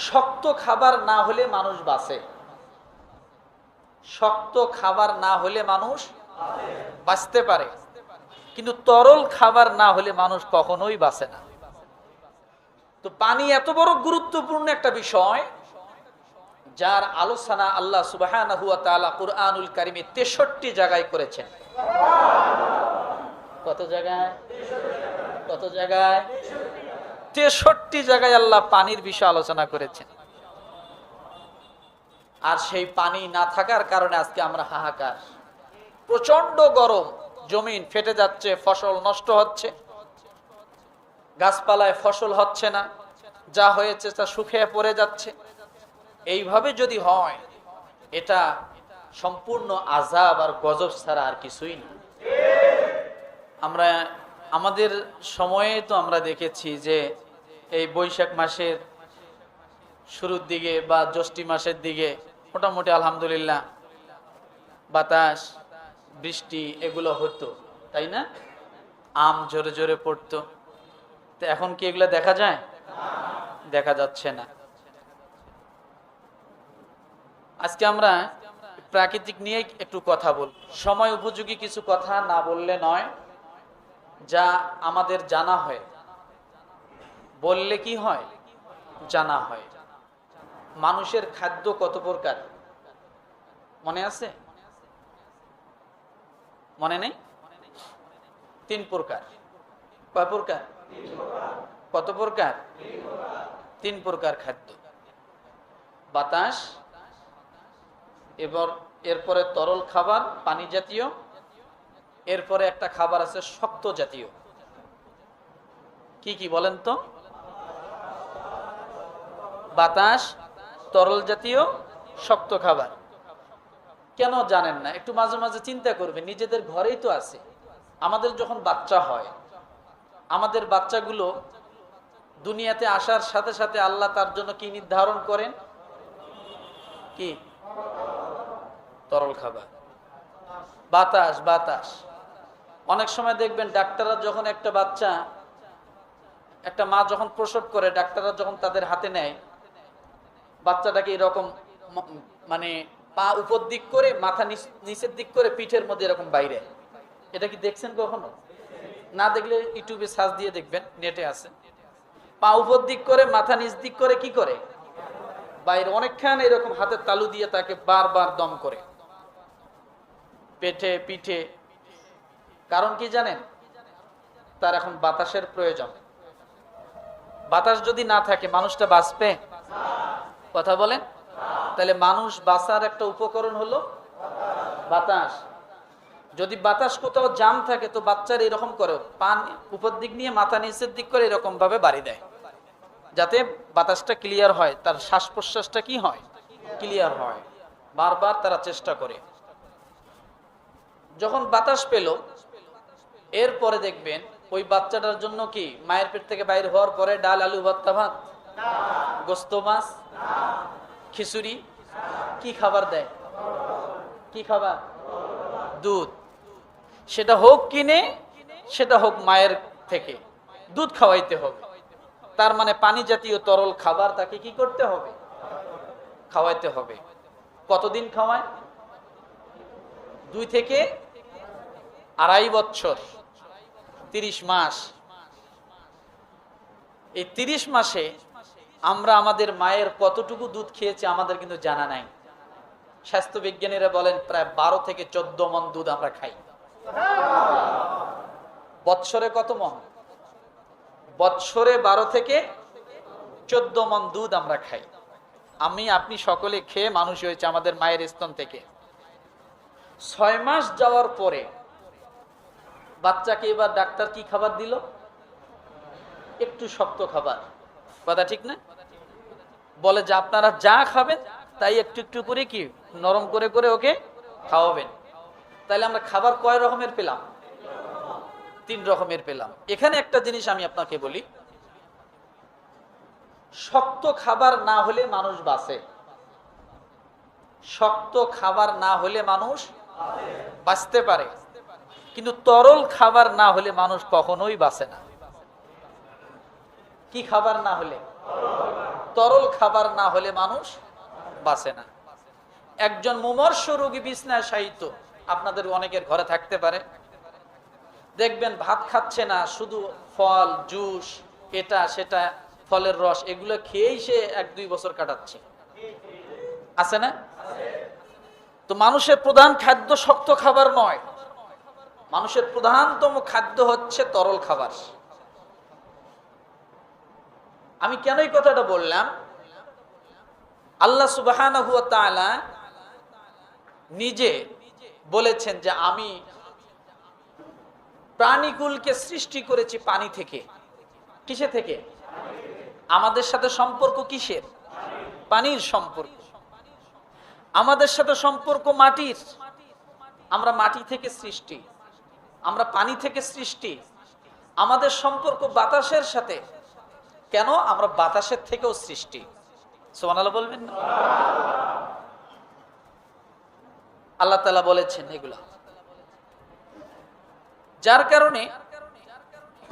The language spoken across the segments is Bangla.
শক্ত খাবার না হলে মানুষ বাঁচে। শক্ত খাবার না হলে মানুষ বাঁচতে পারে, কিন্তু তরল খাবার না হলে মানুষ কখনোই বাঁচে না। তো পানি এত বড় গুরুত্বপূর্ণ একটা বিষয়, যার আলোচনা আল্লাহ সুবহানাহু ওয়া তাআলা কুরআনুল কারীমে 63 জায়গায় করেছেন। কত জায়গায়? কত জায়গায়? 63 জায়গায় আল্লাহ পানির বিষয়ে আলোচনা করেছেন। আর সেই পানি না থাকার কারণে আজকে আমরা হাহাকার। প্রচন্ড গরম, জমিন ফেটে যাচ্ছে, ফসল নষ্ট হচ্ছে, গাছপালায় ফসল হচ্ছে না, যা হয়েছে তা শুকিয়ে পড়ে যাচ্ছে। এইভাবে যদি হয়, এটা সম্পূর্ণ আযাব আর গজব ছাড়া আর কিছুই না। আমরা আমাদের সময়ে তো আমরা দেখেছি যে এই বৈশাখ মাসের শুরুর দিকে বা জ্যৈষ্ঠ মাসের দিকে মোটামুটি আলহামদুলিল্লাহ বাতাস, বৃষ্টি এগুলো হতো, তাই না? আম জোরে জোরে পড়তো। তো এখন কি এগুলো দেখা যায়? দেখা যাচ্ছে না। আজকে আমরা প্রাকৃতিক নিয়ে একটু কথা বলব। সময় উপযোগী কিছু কথা না বললে নয়, যা আমাদের জানা হয়, বললে কি হয়? জানা হয়। মানুষের খাদ্য কত প্রকার মনে আছে? মনে নেই? 3 প্রকার। কয় প্রকার? কত প্রকার? 3 প্রকার খাদ্য। বাতাস, এরপরে তরল খাবার পানি জাতীয়, এরপরে একটা খাবার আছে শক্ত জাতীয়। কি কি বলেন তো? বাতাস, তরল জাতীয়, শক্ত খাবার। কেন জানেন না? একটু মাঝে মাঝে চিন্তা করবেন, নিজেদের ঘরেই তো আছে। আমাদের যখন বাচ্চা হয়, আমাদের বাচ্চাগুলো দুনিয়াতে আসার সাথে সাথে আল্লাহ তার জন্য কি নির্ধারণ করেন? কি? তরল খাবার, বাতাস। বাতাস অনেক সময় দেখবেন ডাক্তাররা যখন একটা মা যখন প্রসব করে, ডাক্তাররা যখন তাদের হাতে নেয় বাচ্চাটাকে এরকম, মানে পা উপর দিক করে, মাথা নিচের দিক করে, পিঠের মধ্যে এরকম বাইরে। এটা কি দেখছেন কখনো? না দেখলে ইউটিউবে সার্চ দিয়ে দেখবেন, নেটে আছে। পা উপর দিক করে, মাথা নিচ দিক করে, কি করে? বাইরে। অনেকখানে এরকম হাতের তালু দিয়ে তাকে বারবার দম করে পেটে পিঠে। কারণ কি জানেন? তার এখন বাতাসের প্রয়োজন। বাতাস যদি না থাকে মানুষটা বাঁচবে? কথা বলেন। তাহলে মানুষ বাঁচার একটা উপকরণ হলো বাতাস। যদি বাতাস কোথাও জাম থাকে তো বাচ্চার এরকম করে পান উপর দিক নিয়ে মাথা নিচের দিক করে এরকম ভাবে বাড়ি দেয়, যাতে বাতাসটা ক্লিয়ার হয়, তার শ্বাস প্রশ্বাসটা কি হয়? ক্লিয়ার হয়। বারবার তারা চেষ্টা করে। যখন বাতাস পেল, এরপরে দেখবেন ওই বাচ্চাটার জন্য কি মায়ের পেট থেকে বাইরে হওয়ার পরে ডাল, আলু, ভর্তা, ভাত, গোস্ত, মাছ, খিচুড়ি, কি খাবার দেয়? কি খাবার? দুধ। সেটা হোক কিনে, সেটা হোক মায়ের থেকে, দুধ খাওয়াইতে হবে। তার মানে পানি জাতীয় তরল খাবার তাকে কি করতে হবে? খাওয়াইতে হবে। কতদিন খাওয়ায়? 2 থেকে 2.5 বছর, 30 মাস। এই 30 মাসে আমরা আমাদের মায়ের কতটুকু দুধ খেয়েছি আমাদের কিন্তু জানা নাই। স্বাস্থ্য বিজ্ঞানীরা বলেন প্রায় 12 থেকে 14 মণ দুধ আমরা খাই। বৎসরে কত মণ? বৎসরে 12 থেকে 14 মণ দুধ আমরা খাই। আপনি সকলে খেয়ে মানুষ হয়েছে আমাদের মায়ের স্তন থেকে। 6 মাস যাওয়ার পরে বাচ্চাকে এবার ডাক্তার কি খাবার দিল? একটু শক্ত খাবার। কথা ঠিক না? বলে যে আপনারা যা খাবেন তাই একটু একটু করে কি নরম করে করে ওকে খাওয়াবেন। তাহলে আমরা খাবার কয় রকমের পেলাম? 3 রকমের পেলাম। এখানে একটা জিনিস আমি আপনাকে বলি, শক্ত খাবার না হলে মানুষ বাঁচে। শক্ত খাবার না হলে মানুষ বাঁচতে পারে, কিন্তু তরল খাবার না হলে মানুষ কখনোই বাঁচে না। কি খাবার না হলে? তরল খাবার না হলে মানুষ বাঁচে না। একজন মুমূর্ষ রোগী বিছনায় শায়িত, আপনাদের অনেকের ঘরে থাকতে পারে, দেখবেন ভাত খাচ্ছে না, শুধু ফল জুস এটা সেটা ফলের রস এগুলো খেয়েই সে 1-2 বছর কাটাচ্ছে, আছে না? তো মানুষের প্রধান খাদ্য শক্ত খাবার নয়, মানুষের প্রধানতম খাদ্য হচ্ছে তরল খাবার। আমি কেন এই কথাটা বললাম? আল্লাহ সুবহানাহু ওয়া তাআলা নিজে বলেছেন যে আমি প্রাণীকুলকে সৃষ্টি করেছি পানি থেকে। কিসে থেকে? আমাদের সাথে সম্পর্ক কিসের? পানির সম্পর্ক। আমাদের সাথে সম্পর্ক মাটির, আমরা মাটি থেকে সৃষ্টি, আমরা পানি থেকে সৃষ্টি। আমাদের সম্পর্ক বাতাসের সাথে, কেন? আমরা বাতাসের থেকেও সৃষ্টি। সুবহানাল্লাহ বলবেন না? আল্লাহ তাআলা বলেছেন এগুলা, যার কারণে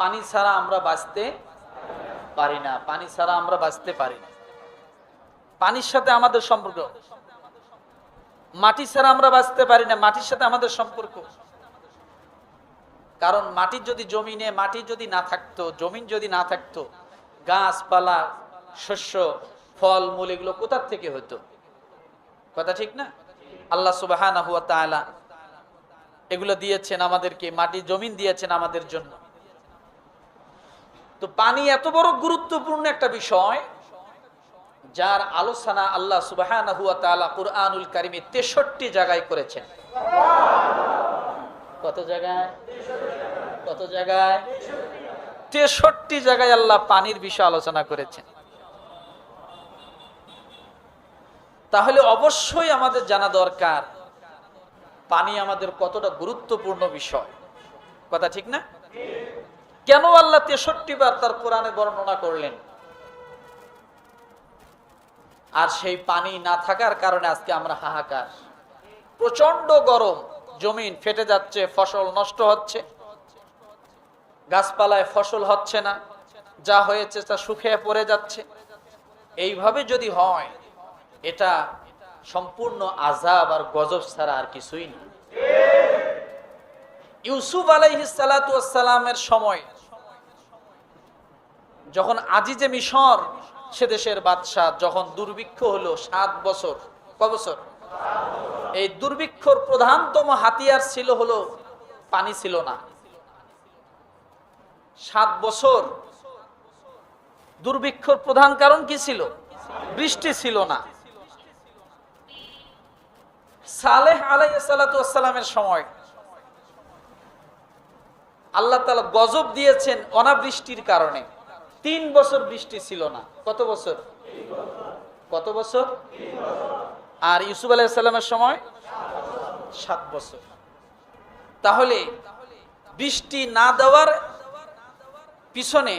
পানি ছাড়া আমরা বাঁচতে পারি না, পানি ছাড়া আমরা বাঁচতে পারি না। পানির সাথে আমাদের সম্পর্ক, মাটি ছাড়া আমরা বাঁচতে পারি না, মাটির সাথে আমাদের সম্পর্ক। কারণ মাটির যদি জমিনে মাটি যদি না থাকতো, জমিন যদি না থাকতো, গাছপালা শস্য ফল মূল এগুলো কোথা থেকে হতো? কথা ঠিক না? আল্লাহ সুবহানাহু ওয়া তাআলা এগুলো দিয়েছেন আমাদেরকে, মাটি জমিন দিয়েছেন আমাদের জন্য। তো পানি এত বড় গুরুত্বপূর্ণ একটা বিষয়, যার আলোচনা আল্লাহ সুবহানাহু ওয়া তাআলা কুরআনুল কারীমে 63 জায়গায় করেছেন। কত জায়গায়? কত জায়গায়? 63 জায়গায় আল্লাহ পানির বিষয়ে আলোচনা করেছেন। তাহলে অবশ্যই আমাদের জানা দরকার পানি আমাদের কতটা গুরুত্বপূর্ণ বিষয়। কথা ঠিক না? কেন আল্লাহ 63 বার তার কোরআনে বর্ণনা করলেন? আর সেই পানি না থাকার কারণে আজকে আমরা হাহাকার। প্রচন্ড গরম, জমিন ফেটে যাচ্ছে, ফসল নষ্ট হচ্ছে, গাছপালায় ফসল হচ্ছে না, যা হয়েছে তা শুকিয়ে পড়ে যাচ্ছে। এইভাবে যদি হয়, এটা সম্পূর্ণ আযাব আর গজব ছাড়া আর কিছুই না। ইউসুফ আলাইহিস সালাতু ওয়াস সালামের সময় যখন আজিজে মিশর সে দেশের বাদশাহ, যখন দুর্ভিক্ষ হলো 7 বছর, কয় বছর? এই দুর্ভিক্ষর প্রধানতম হাতিয়ার ছিল হলো পানি ছিল না। 7 বছর দুর্ভিক্ষর প্রধান কারণ কি ছিল? বৃষ্টি ছিল না। সালেহ আলাইহিস সালাতু ওয়াস সালামের সময় আল্লাহ তাআলা গজব দিয়েছেন অনাবৃষ্টির কারণে। 3 বছর বৃষ্টি ছিল না। কত বছর? কত বছর? আর ইউসুফ আলাইহিস সালামের সময় 7 বছর। তাহলে বৃষ্টি না দেওয়ার পিছনে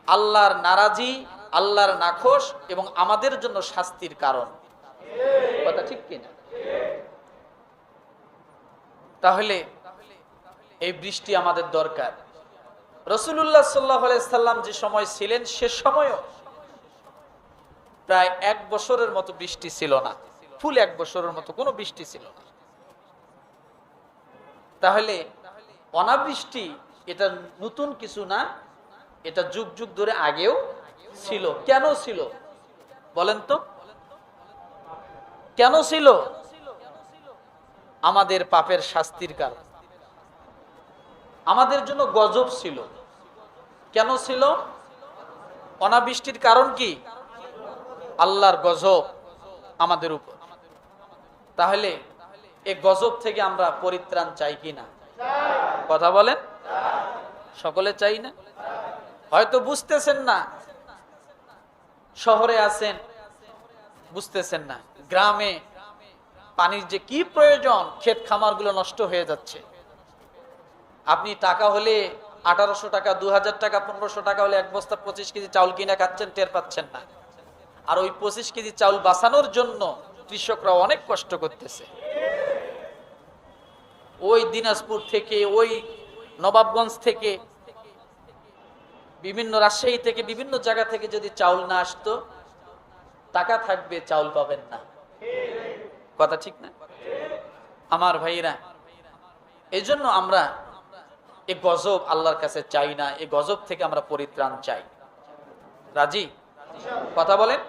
আল্লাহর নারাজি, আল্লাহর নাখোশ এবং আমাদের জন্য শাস্তির কারণ। কথা ঠিক কিনা? তাহলে এই বৃষ্টি আমাদের দরকার। রাসূলুল্লাহ সাল্লাল্লাহু আলাইহি সাল্লাম যে সময় ছিলেন সে সময়ও প্রায় 1 বছরের মতো বৃষ্টি ছিল না, ফুল 1 বছরের মতো কোনো বৃষ্টি ছিল না। তাহলে অনাবৃষ্টি এটা নতুন কিছু না, এটা যুগ যুগ ধরে আগেও ছিল। কেন ছিল বলেন তো? কেন ছিল? আমাদের পাপের শাস্তির কারণ, আমাদের জন্য গজব ছিল। কেন ছিল? অনাবৃষ্টির কারণ কি? আল্লাহর গজব আমাদের উপর। তাহলে এই গজব থেকে আমরা পরিত্রাণ চাই কি না? কথা বলেন। সকলে চাই না? হয়তো বুঝতেছেন না, শহরে আছেন বুঝতেছেন না, গ্রামে পানির যে কি প্রয়োজন, ক্ষেত খামারগুলো নষ্ট হয়ে যাচ্ছে। আপনি টাকা হলে 1800 টাকা, 2000 টাকা, 1500 টাকা হলে 1 বস্তা 25 কেজি চাউল কিনে খাচ্ছেন, টের পাচ্ছেন না। আর ওই 25 কেজি চাউল বাঁচানোর জন্য কৃষকরা অনেক কষ্ট করতেছে। ওই দিনাজপুর থেকে, ওই নবাবগঞ্জ থেকে, বিভিন্ন রাজশাহী থেকে, বিভিন্ন জায়গা থেকে যদি চাউল না আসতো টাকা থাকবে চাউল পাবেন না। কথা ঠিক না? আমার ভাইরা, এই জন্য আমরা এই গজব আল্লাহর কাছে চাই না, এই গজব থেকে আমরা পরিত্রাণ চাই। রাজি? কথা বলেন।